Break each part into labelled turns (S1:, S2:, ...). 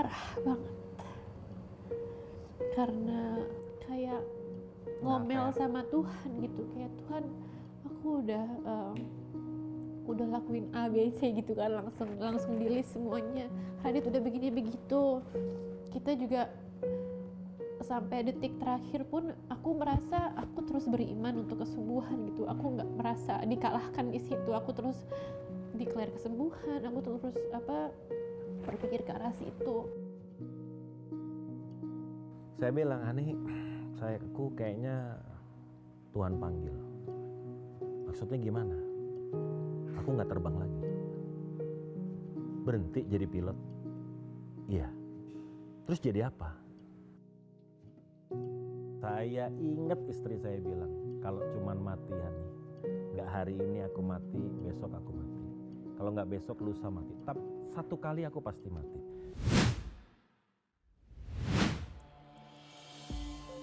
S1: marah banget karena kayak ngomel sama Tuhan gitu, kayak Tuhan aku udah lakuin A, B, C gitu kan, langsung di list semuanya. Radit udah begini begitu. Kita juga sampai detik terakhir pun aku merasa aku terus beriman untuk kesembuhan gitu. Aku nggak merasa dikalahkan di situ. Aku terus declare kesembuhan. Aku terus berpikir ke arah situ.
S2: Saya bilang, Ani, aku kayaknya Tuhan panggil. Maksudnya gimana? Aku nggak terbang lagi. Berhenti jadi pilot? Iya. Terus jadi apa? Saya ingat istri saya bilang, kalau cuman mati, Hani, nggak hari ini aku mati, besok aku mati. Kalau nggak besok, lusa mati. Tapi satu kali aku pasti mati.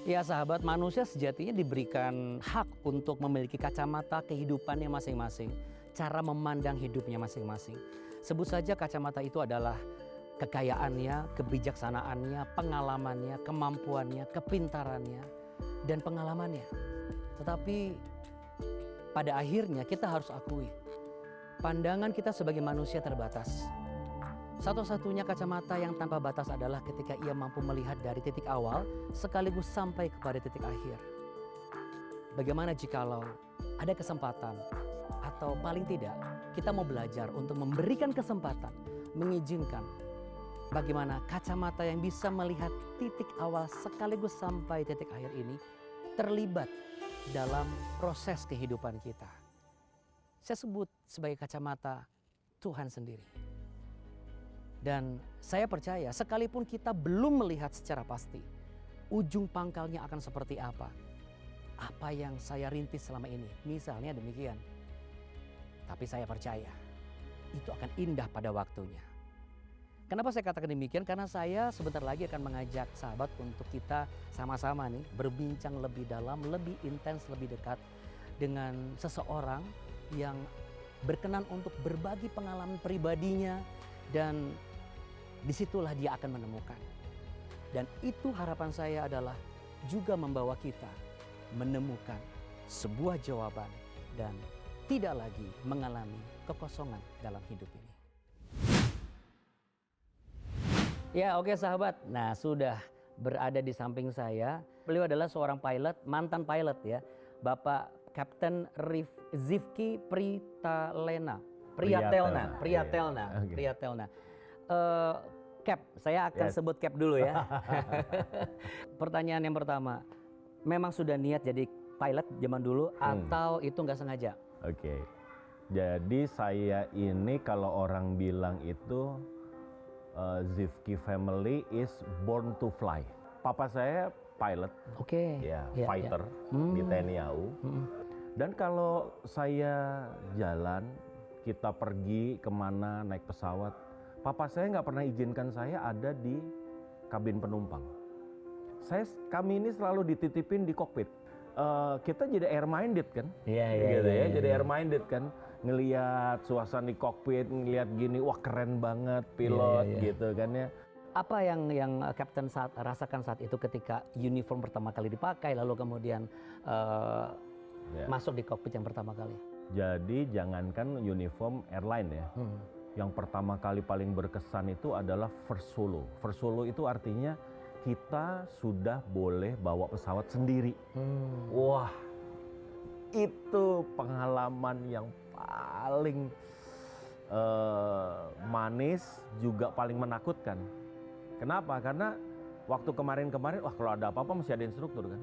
S3: Ya sahabat, manusia sejatinya diberikan hak untuk memiliki kacamata kehidupannya masing-masing. Cara memandang hidupnya masing-masing. Sebut saja kacamata itu adalah kekayaannya, kebijaksanaannya, pengalamannya, kemampuannya, kepintarannya, dan pengalamannya. Tetapi pada akhirnya kita harus akui, pandangan kita sebagai manusia terbatas. Satu-satunya kacamata yang tanpa batas adalah ketika ia mampu melihat dari titik awal sekaligus sampai kepada titik akhir. Bagaimana jikalau ada kesempatan atau paling tidak kita mau belajar untuk memberikan kesempatan, mengizinkan bagaimana kacamata yang bisa melihat titik awal sekaligus sampai titik akhir ini terlibat dalam proses kehidupan kita. Saya sebut sebagai kacamata Tuhan sendiri. Dan saya percaya sekalipun kita belum melihat secara pasti ujung pangkalnya akan seperti apa yang saya rintis selama ini, misalnya demikian. Tapi saya percaya itu akan indah pada waktunya. Kenapa saya katakan demikian? Karena saya sebentar lagi akan mengajak sahabat untuk kita sama-sama nih berbincang lebih dalam, lebih intens, lebih dekat dengan seseorang yang berkenan untuk berbagi pengalaman pribadinya, dan disitulah dia akan menemukan. Dan itu harapan saya adalah juga membawa kita menemukan sebuah jawaban dan tidak lagi mengalami kekosongan dalam hidup ini. Ya oke sahabat, nah sudah berada di samping saya. Beliau adalah seorang pilot, mantan pilot ya. Bapak Kapten Zivki Priyatelna. Cap, saya akan sebut Cap dulu ya. Pertanyaan yang pertama, memang sudah niat jadi pilot zaman dulu atau itu nggak sengaja?
S2: Oke. Jadi saya ini kalau orang bilang itu Zivki family is born to fly. Papa saya pilot, fighter di TNI AU. Dan kalau saya jalan, kita pergi kemana naik pesawat, papa saya nggak pernah izinkan saya ada di kabin penumpang. Kami ini selalu dititipin di kokpit. Kita jadi air minded kan, jadi air minded kan, ngelihat suasana di kokpit, ngelihat gini, wah keren banget pilot gitu kan ya.
S3: Apa yang Kapten rasakan saat itu ketika uniform pertama kali dipakai, lalu kemudian masuk di kokpit yang pertama kali?
S2: Jadi jangankan uniform airline ya, yang pertama kali paling berkesan itu adalah first solo. First solo itu artinya kita sudah boleh bawa pesawat sendiri. Wah, itu pengalaman yang paling manis juga paling menakutkan. Kenapa? Karena waktu kemarin-kemarin, wah kalau ada apa-apa masih ada instruktur kan.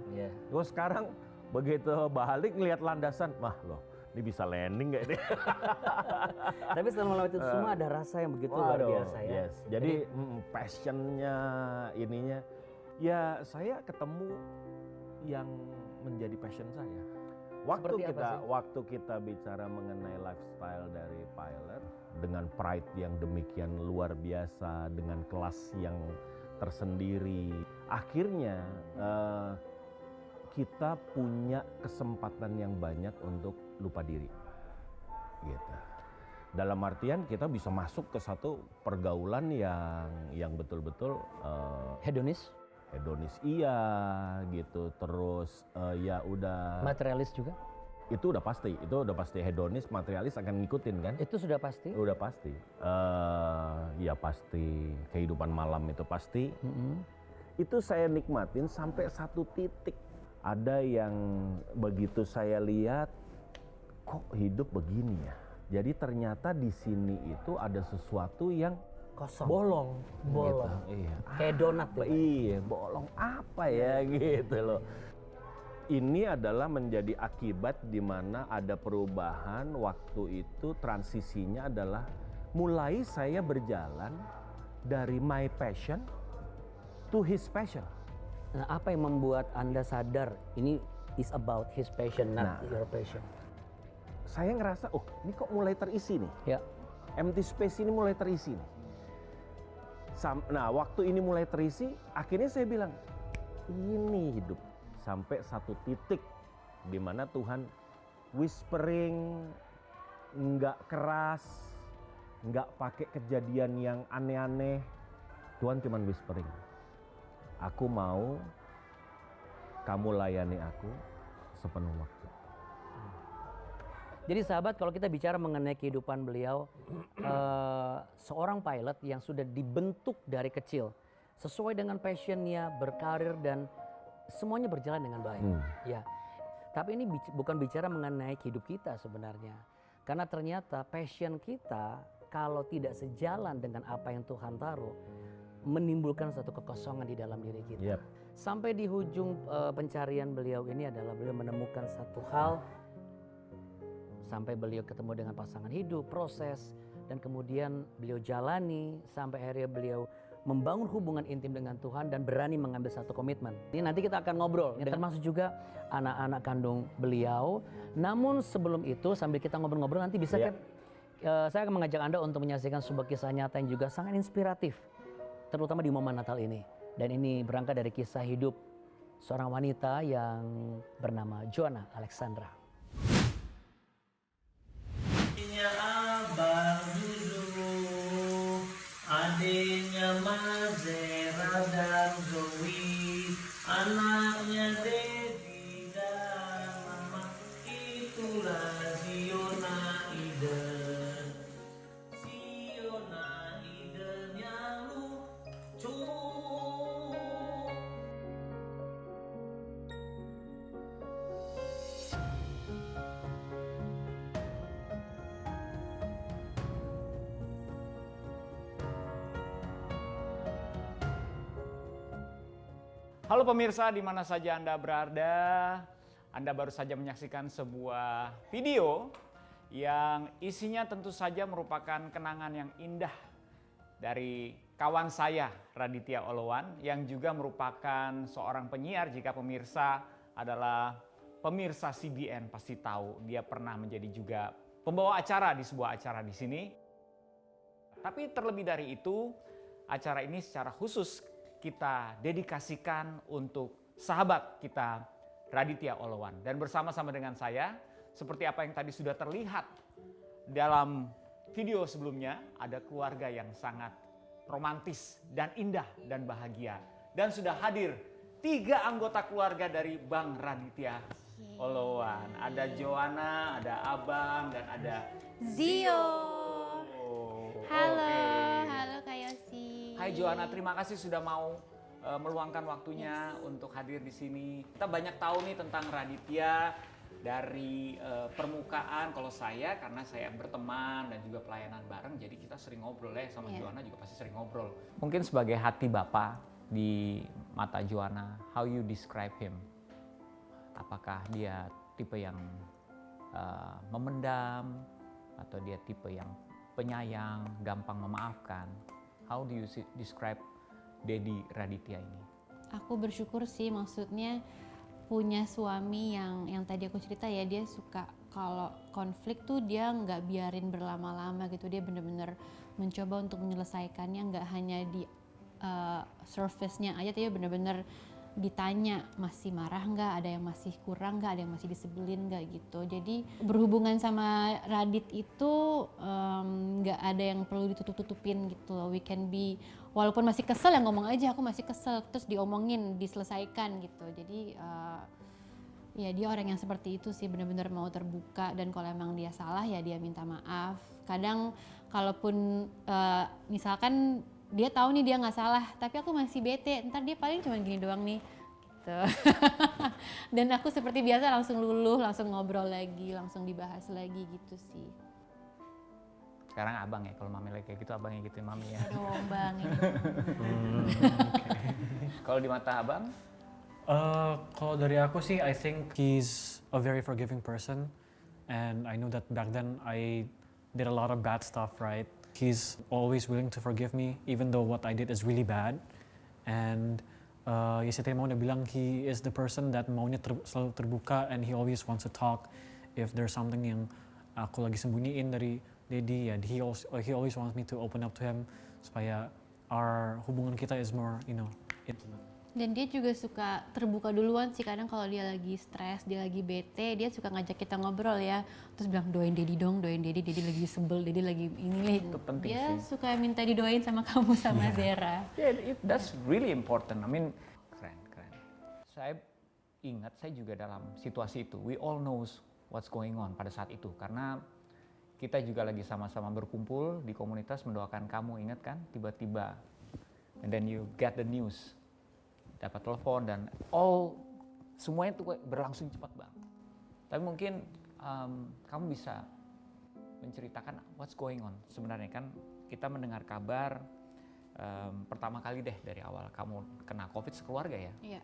S2: Terus sekarang begitu balik ngelihat landasan, wah loh, ini bisa landing nggak ini?
S3: Tapi setelah melewati itu semua ada rasa yang begitu luar biasa ya.
S2: Yes. Jadi passionnya ininya, ya saya ketemu yang menjadi passion saya. Waktu kita bicara mengenai lifestyle dari pilot dengan pride yang demikian luar biasa, dengan kelas yang tersendiri, akhirnya kita punya kesempatan yang banyak untuk lupa diri, gitu. Dalam artian kita bisa masuk ke satu pergaulan yang betul-betul
S3: Hedonis,
S2: hedonis iya gitu. Terus ya udah
S3: materialis juga.
S2: itu udah pasti hedonis, materialis akan ngikutin kan?
S3: Itu sudah pasti.
S2: Udah pasti. Ya pasti kehidupan malam itu pasti. Itu saya nikmatin sampai satu titik. Ada yang begitu saya lihat, kok hidup begini ya. Jadi ternyata di sini itu ada sesuatu yang
S3: Kosong.
S4: Bolong.
S2: gitu. Iya.
S3: Kayak donat
S2: Apa,
S3: tuh.
S2: iya, bolong apa ya gitu loh. Ini adalah menjadi akibat di mana ada perubahan waktu itu, transisinya adalah mulai saya berjalan dari my passion to his passion.
S3: Nah, apa yang membuat Anda sadar ini is about his passion, not your passion?
S2: Saya ngerasa, oh ini kok mulai terisi nih.
S3: Ya.
S2: Empty space ini mulai terisi nih. Nah waktu ini mulai terisi, akhirnya saya bilang, ini hidup. Sampai satu titik di mana Tuhan whispering, nggak keras, nggak pakai kejadian yang aneh-aneh. Tuhan cuman whispering, aku mau kamu layani aku sepenuh waktu.
S3: Jadi sahabat, kalau kita bicara mengenai kehidupan beliau, seorang pilot yang sudah dibentuk dari kecil, sesuai dengan passionnya, berkarir dan semuanya berjalan dengan baik. Ya, tapi ini bukan bicara mengenai hidup kita sebenarnya, karena ternyata passion kita kalau tidak sejalan dengan apa yang Tuhan taruh, menimbulkan satu kekosongan di dalam diri kita. Sampai di ujung pencarian beliau ini adalah beliau menemukan satu hal. Sampai beliau ketemu dengan pasangan hidup, proses, dan kemudian beliau jalani sampai akhirnya beliau membangun hubungan intim dengan Tuhan dan berani mengambil satu komitmen. Ini nanti kita akan ngobrol, termasuk juga anak-anak kandung beliau. Namun sebelum itu, sambil kita ngobrol-ngobrol nanti bisa saya akan mengajak Anda untuk menyaksikan sebuah kisah nyata yang juga sangat inspiratif, terutama di momen Natal ini. Dan ini berangkat dari kisah hidup seorang wanita yang bernama Joanna Alexandra.
S4: Abang dulu, adiknya Mazera dan Zoe, anaknya Dedi dan Mama, itulah Ziona Eden. Ziona Eden yang lucu.
S5: Halo pemirsa, di mana saja Anda berada, Anda baru saja menyaksikan sebuah video yang isinya tentu saja merupakan kenangan yang indah dari kawan saya, Raditya Olowan, yang juga merupakan seorang penyiar. Jika pemirsa adalah pemirsa CBN pasti tahu, dia pernah menjadi juga pembawa acara di sebuah acara di sini. Tapi terlebih dari itu, acara ini secara khusus kita dedikasikan untuk sahabat kita Raditya Olowan. Dan bersama-sama dengan saya, seperti apa yang tadi sudah terlihat dalam video sebelumnya, ada keluarga yang sangat romantis dan indah dan bahagia. Dan sudah hadir 3 anggota keluarga dari Bang Raditya Olowan. Ada Joanna, ada Abang, dan ada
S1: Zio.
S5: Halo,
S1: Halo Kak Yosi.
S5: Hai Joanna, terima kasih sudah mau meluangkan waktunya untuk hadir di sini. Kita banyak tahu nih tentang Raditya dari permukaan. Kalau saya, karena saya berteman dan juga pelayanan bareng, jadi kita sering ngobrol ya sama Joanna juga pasti sering ngobrol. Mungkin sebagai hati Bapak di mata Joanna, how you describe him? Apakah dia tipe yang memendam atau dia tipe yang penyayang, gampang memaafkan? How do you describe Dedi Raditya ini?
S1: Aku bersyukur sih, maksudnya punya suami yang tadi aku cerita ya, dia suka kalau konflik tuh dia nggak biarin berlama-lama gitu, dia bener-bener mencoba untuk menyelesaikannya, nggak hanya di surface-nya aja, tapi bener-bener ditanya masih marah nggak, ada yang masih kurang nggak, ada yang masih disebelin nggak gitu. Jadi berhubungan sama Radit itu nggak ada yang perlu ditutup-tutupin gitu loh. We can be, walaupun masih kesel ya ngomong aja aku masih kesel, terus diomongin, diselesaikan gitu. Jadi ya dia orang yang seperti itu sih, benar-benar mau terbuka, dan kalau emang dia salah ya dia minta maaf. Kadang kalaupun misalkan dia tahu nih dia nggak salah, tapi aku masih bete, ntar dia paling cuma gini doang nih gitu. Dan aku seperti biasa langsung luluh, langsung ngobrol lagi, langsung dibahas lagi gitu sih.
S5: Sekarang abang ya, kalau mami lagi kayak gitu abangnya gituin mami ya.
S1: Aduh bang ini.
S5: Kalau di mata abang?
S6: Kalau dari aku sih, I think he's a very forgiving person, and I know that back then I did a lot of bad stuff, right? He's always willing to forgive me, even though what I did is really bad. And ya saya tadi mau udah bilang, he is the person that maunya selalu terbuka, and he always wants to talk. If there's something yang aku lagi sembunyiin dari Daddy, ya he always wants me to open up to him, supaya our hubungan kita is more, intimate.
S1: Dan dia juga suka terbuka duluan sih, kadang kalau dia lagi stres, dia lagi bete, dia suka ngajak kita ngobrol ya. Terus bilang doain Daddy dong, doain Daddy lagi sebel, Daddy lagi ini.
S5: Itu penting
S1: dia
S5: sih.
S1: suka minta didoain sama kamu sama Zera.
S5: Yeah, that's really important. I mean, keren. Saya ingat saya juga dalam situasi itu. We all knows what's going on pada saat itu, karena kita juga lagi sama-sama berkumpul di komunitas mendoakan kamu, ingat kan? Tiba-tiba, and then you get the news, dapat telepon, dan semuanya itu berlangsung cepat banget. Tapi mungkin kamu bisa menceritakan what's going on sebenarnya. Kan kita mendengar kabar pertama kali deh dari awal kamu kena COVID sekeluarga ya?
S1: Iya,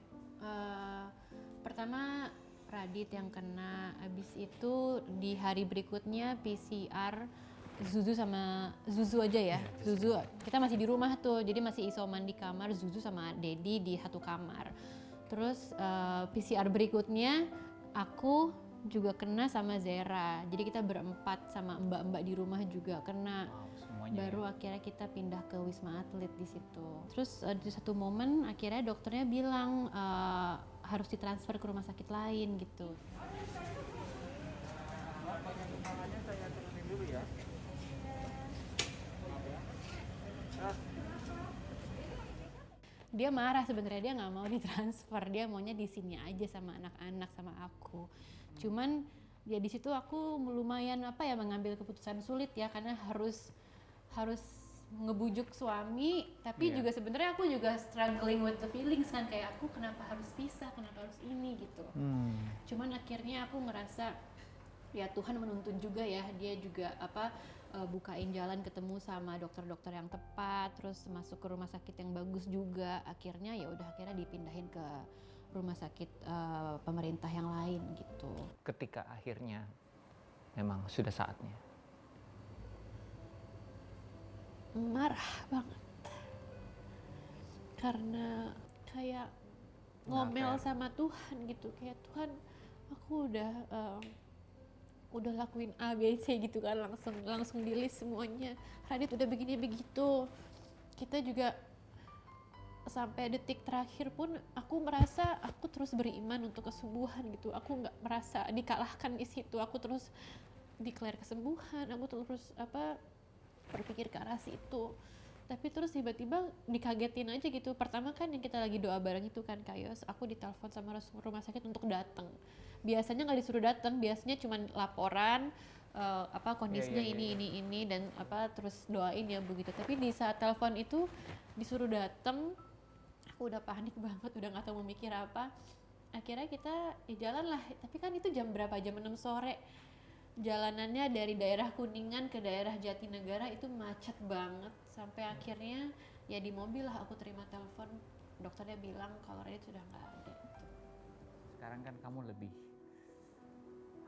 S1: pertama Radit yang kena, abis itu di hari berikutnya PCR Zuzu aja ya. Zuzu, kita masih di rumah tuh, jadi masih isoman di kamar, Zuzu sama Daddy di satu kamar. Terus PCR berikutnya aku juga kena sama Zera, jadi kita berempat sama mbak-mbak di rumah juga kena.
S5: Semuanya
S1: Baru akhirnya kita pindah ke Wisma Atlet di situ. Terus di satu momen akhirnya dokternya bilang harus ditransfer ke rumah sakit lain gitu. Dia marah sebenarnya, dia nggak mau ditransfer, dia maunya di sini aja sama anak-anak sama aku. Cuman ya di situ aku lumayan mengambil keputusan sulit ya, karena harus ngebujuk suami, tapi juga sebenarnya aku juga struggling with the feelings kan, kayak aku kenapa harus pisah, kenapa harus ini gitu. Cuman akhirnya aku ngerasa ya Tuhan menuntun juga ya, dia juga bukain jalan ketemu sama dokter-dokter yang tepat, terus masuk ke rumah sakit yang bagus juga. Akhirnya dipindahin ke rumah sakit pemerintah yang lain gitu.
S5: Ketika akhirnya memang sudah saatnya.
S1: Marah banget. Karena kayak ngomel sama Tuhan gitu, kayak Tuhan aku udah lakuin A, B, C gitu kan, langsung di list semuanya. Radit udah begini begitu. Kita juga sampai detik terakhir pun aku merasa aku terus beriman untuk kesembuhan gitu. Aku nggak merasa dikalahkan di situ. Aku terus declare kesembuhan. Aku terus berpikir ke arah situ. Tapi terus tiba-tiba dikagetin aja gitu. Pertama kan yang kita lagi doa bareng itu kan Kayos, aku ditelepon sama rumah sakit untuk datang. Biasanya nggak disuruh datang, biasanya cuma laporan kondisinya ini dan terus doain ya begitu. Tapi di saat telepon itu disuruh datang, aku udah panik banget, udah nggak tahu mau mikir apa. Akhirnya kita jalan lah, tapi kan itu jam berapa? Jam 6 sore. Jalanannya dari daerah Kuningan ke daerah Jatinegara itu macet banget, sampai akhirnya ya di mobil lah aku terima telepon, dokternya bilang kalau Radit sudah nggak ada.
S5: Sekarang kan kamu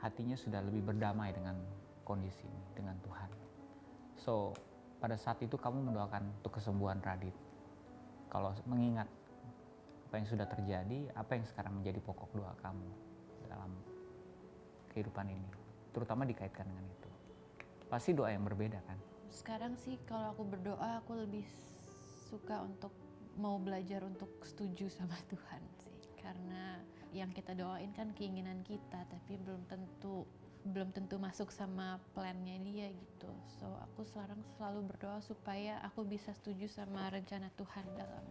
S5: hatinya sudah lebih berdamai dengan kondisi ini, dengan Tuhan. So pada saat itu kamu mendoakan untuk kesembuhan Radit. Kalau mengingat apa yang sudah terjadi, apa yang sekarang menjadi pokok doa kamu dalam kehidupan ini, terutama dikaitkan dengan itu, pasti doa yang berbeda kan?
S1: Sekarang sih kalau aku berdoa, aku lebih suka untuk mau belajar untuk setuju sama Tuhan sih. karena yang kita doain kan keinginan kita, tapi belum tentu masuk sama plannya dia gitu. So aku sekarang selalu berdoa supaya aku bisa setuju sama rencana Tuhan dalam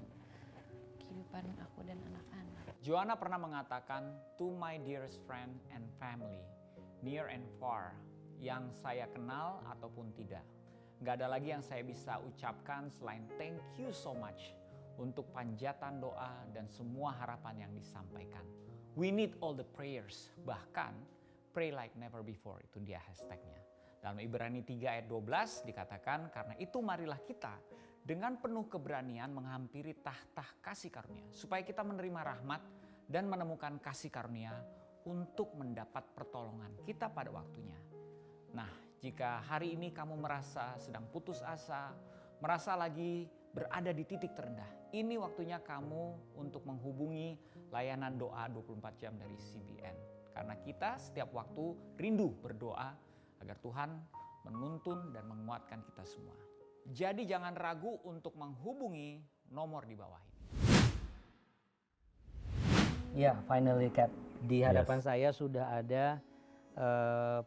S1: kehidupan aku dan anak-anak.
S5: Joanna pernah mengatakan, "To my dearest friend and family, near and far, yang saya kenal ataupun tidak. Gak ada lagi yang saya bisa ucapkan selain thank you so much untuk panjatan doa dan semua harapan yang disampaikan. We need all the prayers, bahkan pray like never before," itu dia hashtagnya. Dalam Ibrani 3 ayat 12 dikatakan, "Karena itu marilah kita dengan penuh keberanian menghampiri tahta kasih karunia, supaya kita menerima rahmat dan menemukan kasih karunia untuk mendapat pertolongan kita pada waktunya." Nah, jika hari ini kamu merasa sedang putus asa, merasa lagi berada di titik terendah, ini waktunya kamu untuk menghubungi layanan doa 24 jam dari CBN. Karena kita setiap waktu rindu berdoa agar Tuhan menuntun dan menguatkan kita semua. Jadi jangan ragu untuk menghubungi nomor di bawah ini.
S3: Ya, finally Cap. Di hadapan saya sudah ada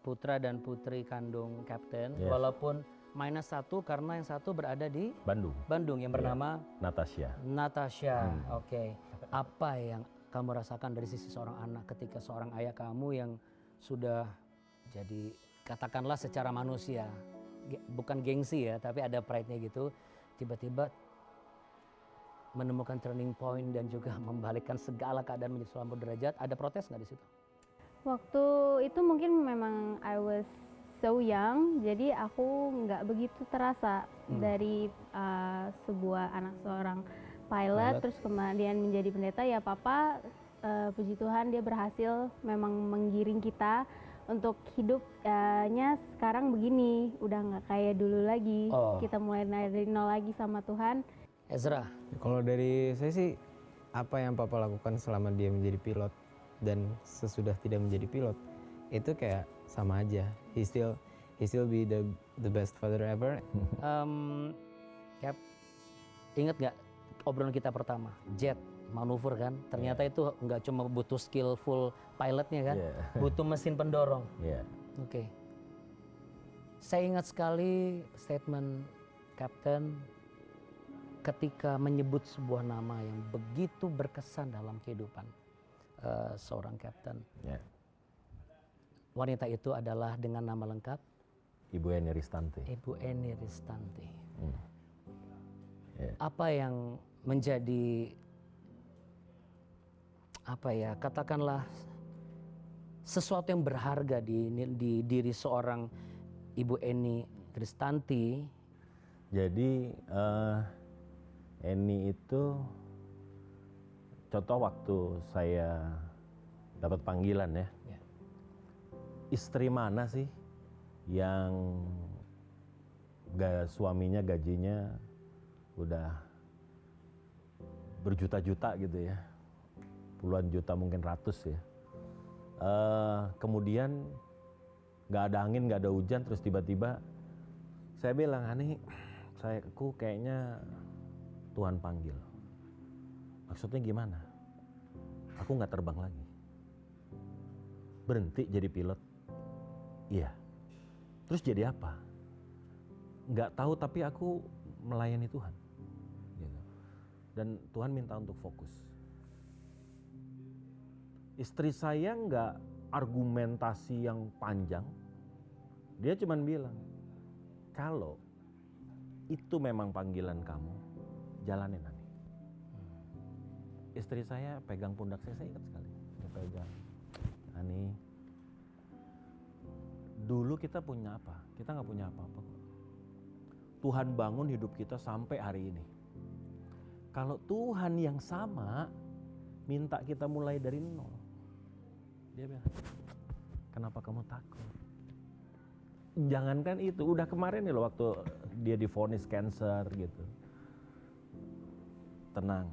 S3: putra dan putri kandung Kapten.
S2: Yes.
S3: Walaupun -1 karena yang satu berada di
S2: Bandung
S3: yang bernama
S2: Natasha.
S3: Oke. Apa yang kamu rasakan dari sisi seorang anak ketika seorang ayah kamu yang sudah jadi katakanlah secara manusia, bukan gengsi ya, tapi ada pride-nya gitu, tiba-tiba menemukan turning point dan juga membalikkan segala keadaan menjadi 180 derajat, ada protes nggak di situ?
S7: Waktu itu mungkin memang I was so young, jadi aku nggak begitu terasa dari sebuah anak seorang pilot, terus kemudian menjadi pendeta. Ya papa, puji Tuhan dia berhasil memang menggiring kita untuk hidupnya sekarang begini, udah nggak kayak dulu lagi. Kita mulai dari nol lagi sama Tuhan.
S3: Ezra?
S8: Kalau dari saya sih, apa yang papa lakukan selama dia menjadi pilot dan sesudah tidak menjadi pilot, itu kayak sama aja. He still be the best father ever.
S3: Cap, ingat nggak obrolan kita pertama, jet manuver kan? Ternyata itu nggak cuma butuh skillful pilotnya kan, butuh mesin pendorong. Oke. Saya ingat sekali statement Kapten ketika menyebut sebuah nama yang begitu berkesan dalam kehidupan seorang kapten. Wanita itu adalah dengan nama lengkap
S2: Ibu Eni Ristanti.
S3: Ibu Eni Ristanti. Apa yang menjadi katakanlah sesuatu yang berharga di diri seorang Ibu Eni Ristanti?
S2: Jadi Eni itu contoh waktu saya dapat panggilan ya. Istri mana sih yang suaminya gajinya udah berjuta-juta gitu ya, puluhan juta mungkin ratus ya. Kemudian nggak ada angin, nggak ada hujan, terus tiba-tiba saya bilang, "Ani, aku kayaknya Tuhan panggil." Maksudnya gimana? Aku nggak terbang lagi. Berhenti jadi pilot? Iya. Terus jadi apa? Nggak tahu, tapi aku melayani Tuhan. Gitu. Dan Tuhan minta untuk fokus. Istri saya nggak argumentasi yang panjang. Dia cuma bilang, kalau itu memang panggilan kamu, jalanin Ani. Istri saya pegang pundak saya ingat sekali. Dia pegang, "Ani, dulu kita punya apa? Kita nggak punya apa-apa kok. Tuhan bangun hidup kita sampai hari ini. Kalau Tuhan yang sama minta kita mulai dari nol," dia bilang, "Kenapa kamu takut? Jangankan itu, udah kemarin nih loh waktu dia divonis cancer gitu. Tenang,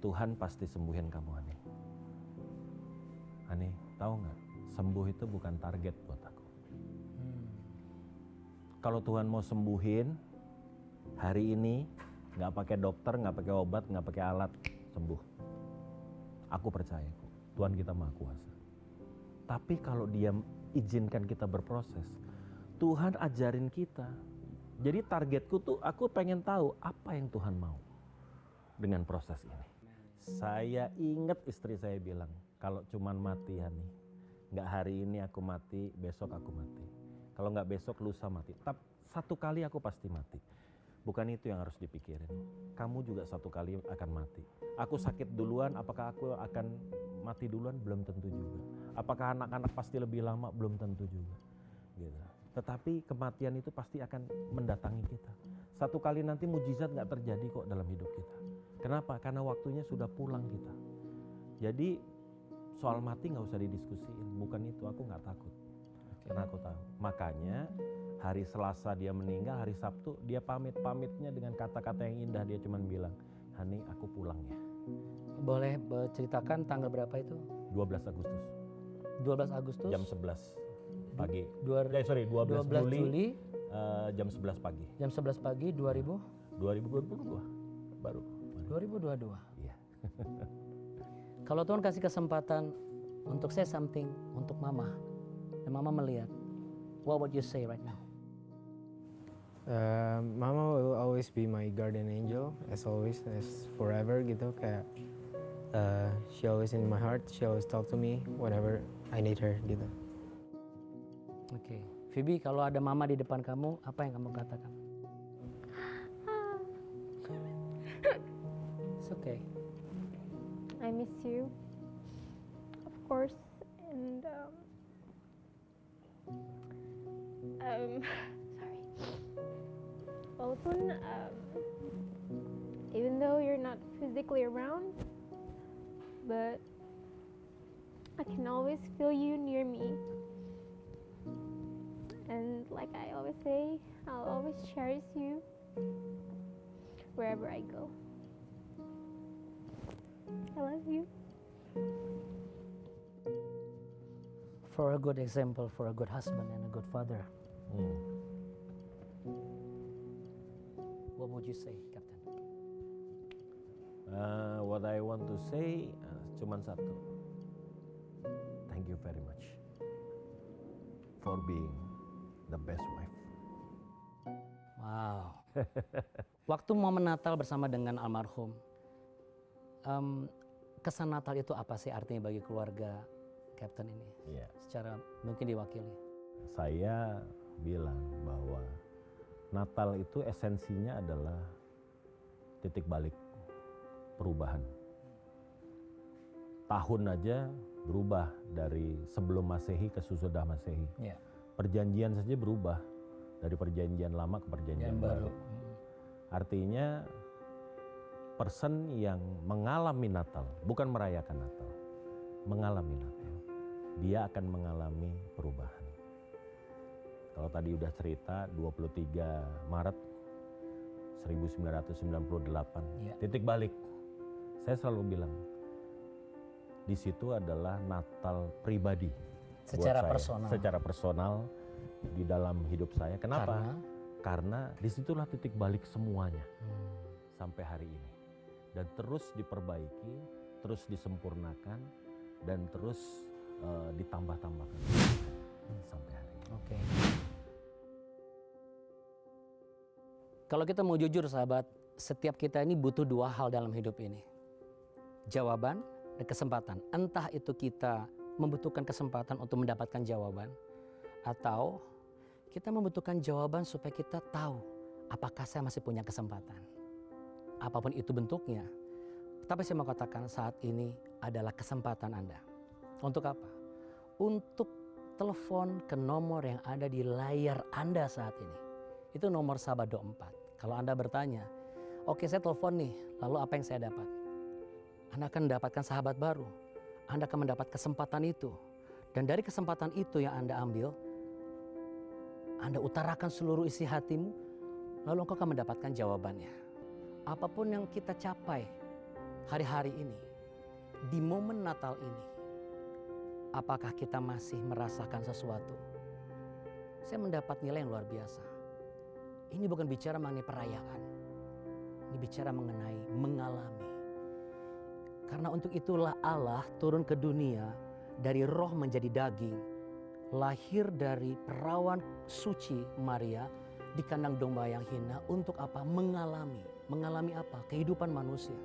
S2: Tuhan pasti sembuhin kamu, Ani. Ani, tahu nggak? Sembuh itu bukan target buat aku. Kalau Tuhan mau sembuhin hari ini, nggak pakai dokter, nggak pakai obat, nggak pakai alat, sembuh. Aku percaya kok, Tuhan kita Maha Kuasa. Tapi kalau Dia izinkan kita berproses, Tuhan ajarin kita. Jadi targetku tuh aku pengen tahu apa yang Tuhan mau dengan proses ini. Saya ingat istri saya bilang, kalau cuman mati nih, nggak hari ini aku mati, besok aku mati. Kalau nggak besok, lusa mati. Tapi satu kali aku pasti mati. Bukan itu yang harus dipikirin. Kamu juga satu kali akan mati. Aku sakit duluan, apakah aku akan mati duluan? Belum tentu juga. Apakah anak-anak pasti lebih lama? Belum tentu juga. Gitu. Tetapi kematian itu pasti akan mendatangi kita. Satu kali nanti mujizat nggak terjadi kok dalam hidup kita. Kenapa? Karena waktunya sudah pulang kita. Jadi soal mati nggak usah didiskusiin. Bukan itu, aku nggak takut. Karena aku tahu. Makanya hari Selasa dia meninggal, hari Sabtu dia pamitnya dengan kata-kata yang indah. Dia cuma bilang, Hani aku pulang ya.
S3: Boleh ceritakan tanggal berapa itu?
S2: 12 Agustus.
S3: 12 Agustus?
S2: Jam 11 pagi.
S3: 12 Juli.
S2: Jam 11 pagi.
S3: Jam 11 pagi
S2: 2022 baru.
S3: 2022.
S2: Iya.
S3: Kalau Tuhan kasih kesempatan untuk say something untuk Mama, dan Mama melihat, what would you say right now?
S8: Mama will always be my guardian angel, as always, as forever gitu. Kayak she always in my heart, she always talk to me whenever I need her gitu.
S3: Oke, Phoebe, kalau ada Mama di depan kamu, apa yang kamu katakan? It's okay.
S1: I miss you, of course, and sorry. Walaupun even though you're not physically around, but I can always feel you near me. And like I always say, I'll always cherish you wherever I go. I love you.
S3: For a good example, for a good husband and a good father, what would you say, Captain?
S2: What I want to say cuman satu. Thank you very much for being the best wife.
S3: Wow. Waktu momen Natal bersama dengan almarhum, kesan Natal itu apa sih artinya bagi keluarga Captain ini?
S2: Iya.
S3: Secara mungkin diwakili.
S2: Saya bilang bahwa Natal itu esensinya adalah titik balik perubahan. Tahun aja berubah dari sebelum Masehi ke sesudah Masehi.
S3: Yeah.
S2: Perjanjian saja berubah dari perjanjian lama ke perjanjian baru. Artinya person yang mengalami Natal, bukan merayakan Natal, mengalami Natal, dia akan mengalami perubahan. Kalau tadi udah cerita 23 Maret 1998, titik balik. Saya selalu bilang, di situ adalah Natal pribadi.
S3: Secara
S2: buat saya.
S3: personal.
S2: Secara personal di dalam hidup saya. Kenapa? Karena disitulah titik balik semuanya sampai hari ini. Dan terus diperbaiki, terus disempurnakan, dan terus ditambah-tambahkan sampai hari ini.
S3: Oke. Kalau kita mau jujur sahabat, setiap kita ini butuh dua hal dalam hidup ini. Jawaban dan kesempatan. Entah itu kita membutuhkan kesempatan untuk mendapatkan jawaban, atau kita membutuhkan jawaban supaya kita tahu apakah saya masih punya kesempatan. Apapun itu bentuknya. Tapi saya mau katakan saat ini adalah kesempatan Anda. Untuk apa? Untuk telepon ke nomor yang ada di layar Anda saat ini. Itu nomor Sabado 4. Kalau Anda bertanya, oke saya telepon nih, lalu apa yang saya dapat? Anda akan mendapatkan sahabat baru. Anda akan mendapat kesempatan itu. Dan dari kesempatan itu yang Anda ambil, Anda utarakan seluruh isi hatimu, lalu engkau akan mendapatkan jawabannya. Apapun yang kita capai hari-hari ini, di momen Natal ini, apakah kita masih merasakan sesuatu? Saya mendapat nilai yang luar biasa. Ini bukan bicara mengenai perayaan. Ini bicara mengenai mengalami. Karena untuk itulah Allah turun ke dunia dari roh menjadi daging, lahir dari perawan suci Maria di kandang domba yang hina untuk apa? Mengalami apa? Kehidupan manusia.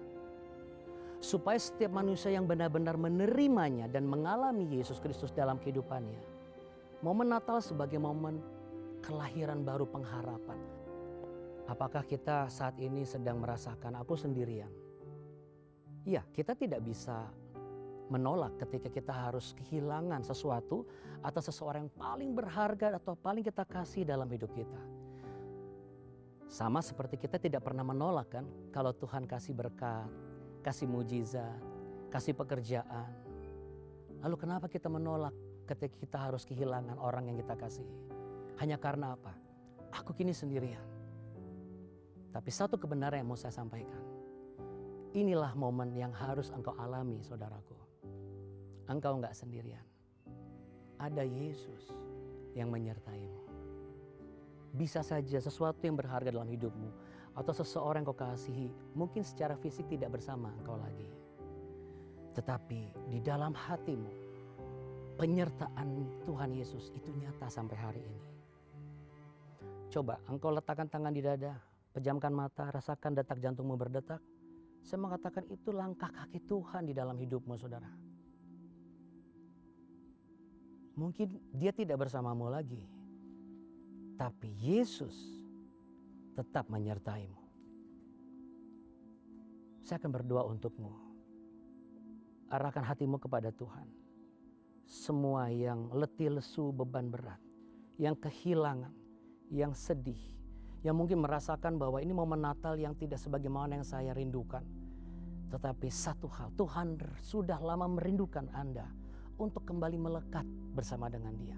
S3: Supaya setiap manusia yang benar-benar menerimanya dan mengalami Yesus Kristus dalam kehidupannya. Momen Natal sebagai momen kelahiran baru pengharapan. Apakah kita saat ini sedang merasakan aku sendirian? Iya, kita tidak bisa menolak ketika kita harus kehilangan sesuatu atau seseorang yang paling berharga atau paling kita kasih dalam hidup kita. Sama seperti kita tidak pernah menolak kan kalau Tuhan kasih berkat, kasih mujizat, kasih pekerjaan. Lalu kenapa kita menolak ketika kita harus kehilangan orang yang kita kasihi? Hanya karena apa? Aku kini sendirian. Tapi satu kebenaran yang mau saya sampaikan. Inilah momen yang harus engkau alami, saudaraku. Engkau enggak sendirian. Ada Yesus yang menyertaimu. Bisa saja sesuatu yang berharga dalam hidupmu atau seseorang yang kau kasihi mungkin secara fisik tidak bersama engkau lagi. Tetapi di dalam hatimu penyertaan Tuhan Yesus itu nyata sampai hari ini. Coba engkau letakkan tangan di dada, pejamkan mata, rasakan detak jantungmu berdetak. Saya mengatakan itu langkah kaki Tuhan di dalam hidupmu, saudara. Mungkin dia tidak bersamamu lagi. Tapi Yesus tetap menyertaimu. Saya akan berdoa untukmu. Arahkan hatimu kepada Tuhan. Semua yang letih lesu beban berat, yang kehilangan, yang sedih, yang mungkin merasakan bahwa ini momen Natal yang tidak sebagaimana yang saya rindukan. Tetapi satu hal, Tuhan sudah lama merindukan Anda untuk kembali melekat bersama dengan Dia.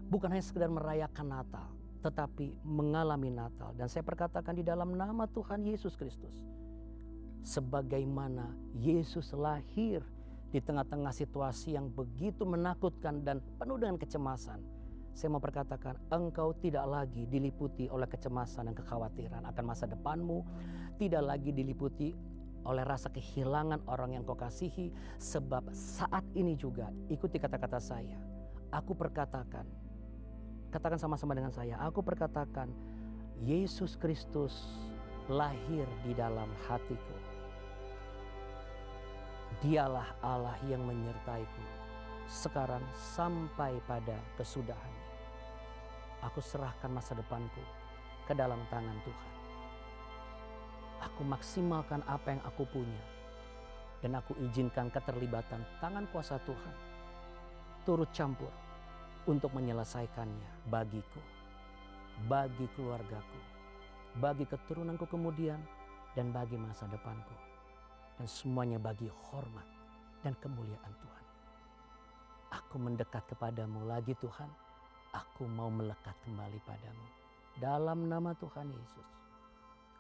S3: Bukan hanya sekedar merayakan Natal, tetapi mengalami Natal. Dan saya perkatakan di dalam nama Tuhan Yesus Kristus, sebagaimana Yesus lahir di tengah-tengah situasi yang begitu menakutkan dan penuh dengan kecemasan, saya mau perkatakan engkau tidak lagi diliputi oleh kecemasan dan kekhawatiran akan masa depanmu, tidak lagi diliputi oleh rasa kehilangan orang yang kau kasihi, sebab saat ini juga ikuti kata-kata saya. Aku perkatakan, katakan sama-sama dengan saya, aku perkatakan Yesus Kristus lahir di dalam hatiku. Dialah Allah yang menyertaiku sekarang sampai pada kesudahannya. Aku serahkan masa depanku ke dalam tangan Tuhan. Aku maksimalkan apa yang aku punya. Dan aku izinkan keterlibatan tangan kuasa Tuhan turut campur untuk menyelesaikannya bagiku, bagi keluargaku, bagi keturunanku kemudian, dan bagi masa depanku. Dan semuanya bagi hormat dan kemuliaan Tuhan. Aku mendekat kepadamu lagi Tuhan. Aku mau melekat kembali padamu. Dalam nama Tuhan Yesus.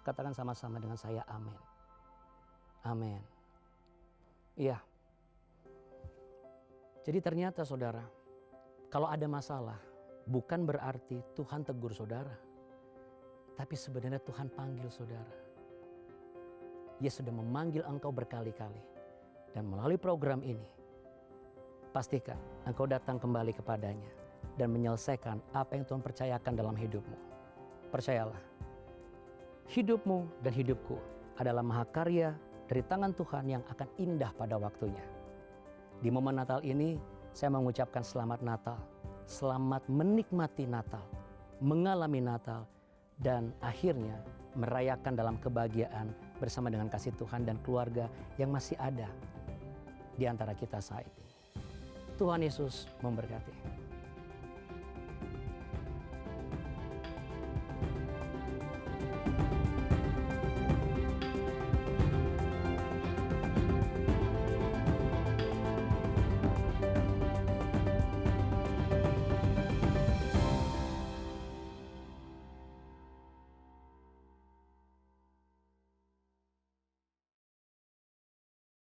S3: Katakan sama-sama dengan saya, amin. Amin. Iya. Jadi ternyata saudara, kalau ada masalah, bukan berarti Tuhan tegur saudara. Tapi sebenarnya Tuhan panggil saudara. Dia sudah memanggil engkau berkali-kali. Dan melalui program ini, pastikan engkau datang kembali kepadanya dan menyelesaikan apa yang Tuhan percayakan dalam hidupmu. Percayalah. Hidupmu dan hidupku adalah mahakarya dari tangan Tuhan yang akan indah pada waktunya. Di momen Natal ini, saya mengucapkan selamat Natal. Selamat menikmati Natal, mengalami Natal, dan akhirnya merayakan dalam kebahagiaan bersama dengan kasih Tuhan dan keluarga yang masih ada di antara kita saat ini. Tuhan Yesus memberkati.